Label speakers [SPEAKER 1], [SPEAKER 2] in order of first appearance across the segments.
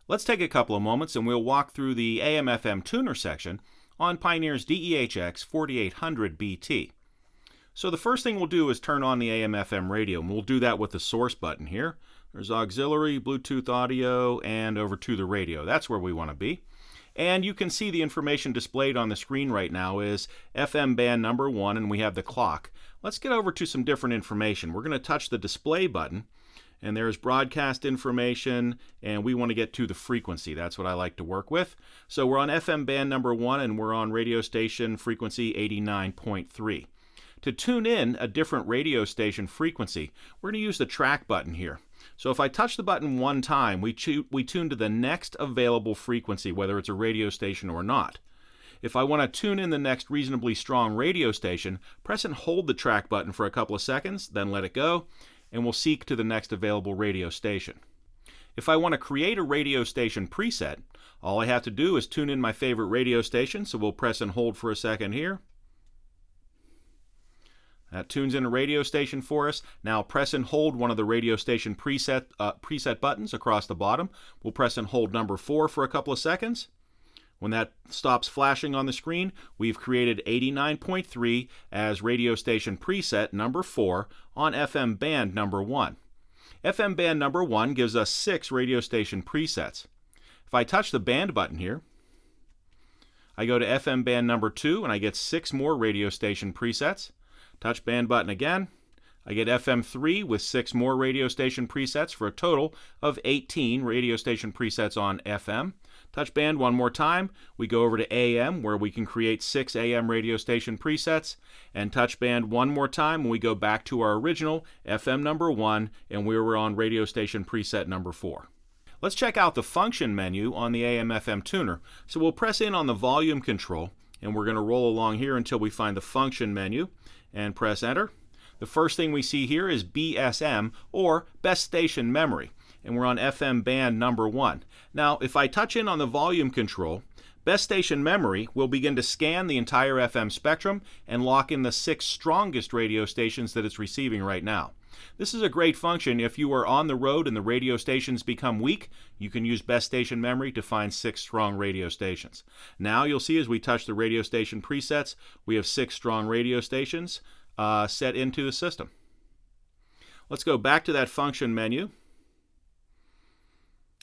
[SPEAKER 1] Let's take a couple of moments and we'll walk through the AM/FM tuner section on Pioneer's DEH-X4800BT. So the first thing we'll do is turn on the AM/FM radio, and we'll do that with the source button here. There's auxiliary, Bluetooth audio, and over to the radio. That's where we want to be. And you can see the information displayed on the screen right now is FM band number 1, and we have the clock. Let's get over to some different information. We're going to touch the display button, and there's broadcast information, and we want to get to the frequency. That's what I like to work with. So we're on FM band number 1, and we're on radio station frequency 89.3. To tune in a different radio station frequency, we're going to use the track button here. So if I touch the button one time, we tune to the next available frequency, whether it's a radio station or not. If I want to tune in the next reasonably strong radio station, press and hold the track button for a couple of seconds, then let it go, and we'll seek to the next available radio station. If I want to create a radio station preset, all I have to do is tune in my favorite radio station, so we'll press and hold for a second here. That tunes in a radio station for us. Now press and hold one of the radio station preset buttons across the bottom. We'll press and hold number 4 for a couple of seconds. When that stops flashing on the screen, we've created 89.3 as radio station preset number 4 on FM band number 1. FM band number 1 gives us 6 radio station presets. If I touch the band button here, I go to FM band number 2 and I get 6 more radio station presets. Touch band button again, I get FM3 with 6 more radio station presets for a total of 18 radio station presets on FM. Touch band one more time, we go over to AM where we can create 6 AM radio station presets, and touch band one more time and we go back to our original FM number 1 and we were on radio station preset number 4. Let's check out the function menu on the AM/FM tuner. So we'll press in on the volume control and we're going to roll along here until we find the function menu and press enter. The first thing we see here is BSM, or Best Station Memory, and we're on FM band number 1. Now if I touch in on the volume control, Best Station Memory will begin to scan the entire FM spectrum and lock in the 6 strongest radio stations that it's receiving right now. This is a great function if you are on the road and the radio stations become weak. You can use Best Station Memory to find 6 strong radio stations. Now you'll see as we touch the radio station presets, we have 6 strong radio stations set into the system. Let's go back to that function menu.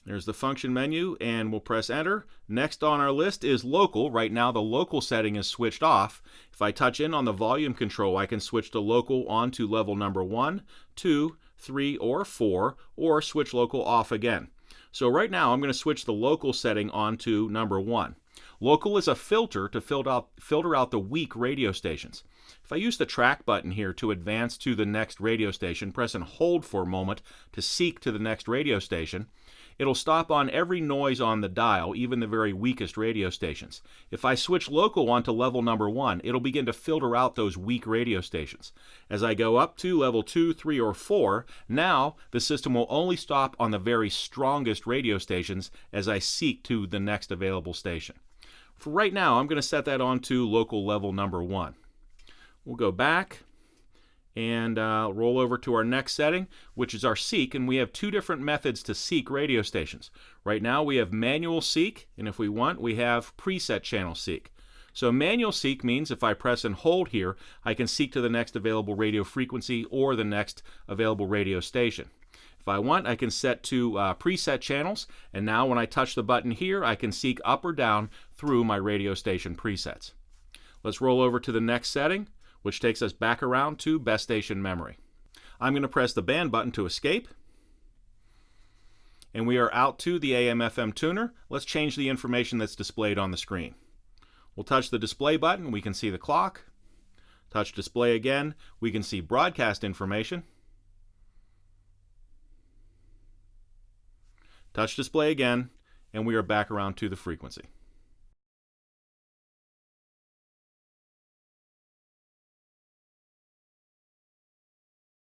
[SPEAKER 1] There's the function menu and we'll press enter. Next on our list is local. Right now the local setting is switched off. If I touch in on the volume control, I can switch to local on to level number 1, 2, 3, or 4, or switch local off again. So right now I'm going to switch the local setting on to number 1. Local is a filter to filter out the weak radio stations. If I use the track button here to advance to the next radio station, press and hold for a moment to seek to the next radio station, it'll stop on every noise on the dial, even the very weakest radio stations. If I switch local onto level number 1, it'll begin to filter out those weak radio stations. As I go up to level 2, 3, or 4, now the system will only stop on the very strongest radio stations as I seek to the next available station. For right now, I'm going to set that on to local level number 1. We'll go back and roll over to our next setting, which is our seek, and we have 2 different methods to seek radio stations. Right now we have manual seek, and if we want, we have preset channel seek. So manual seek means if I press and hold here, I can seek to the next available radio frequency or the next available radio station. If I want, I can set to preset channels, and now when I touch the button here, I can seek up or down through my radio station presets. Let's roll over to the next setting, which takes us back around to Best Station Memory. I'm going to press the band button to escape, and we are out to the AM/FM tuner. Let's change the information that's displayed on the screen. We'll touch the display button, we can see the clock. Touch display again, we can see broadcast information. Touch display again, and we are back around to the frequency.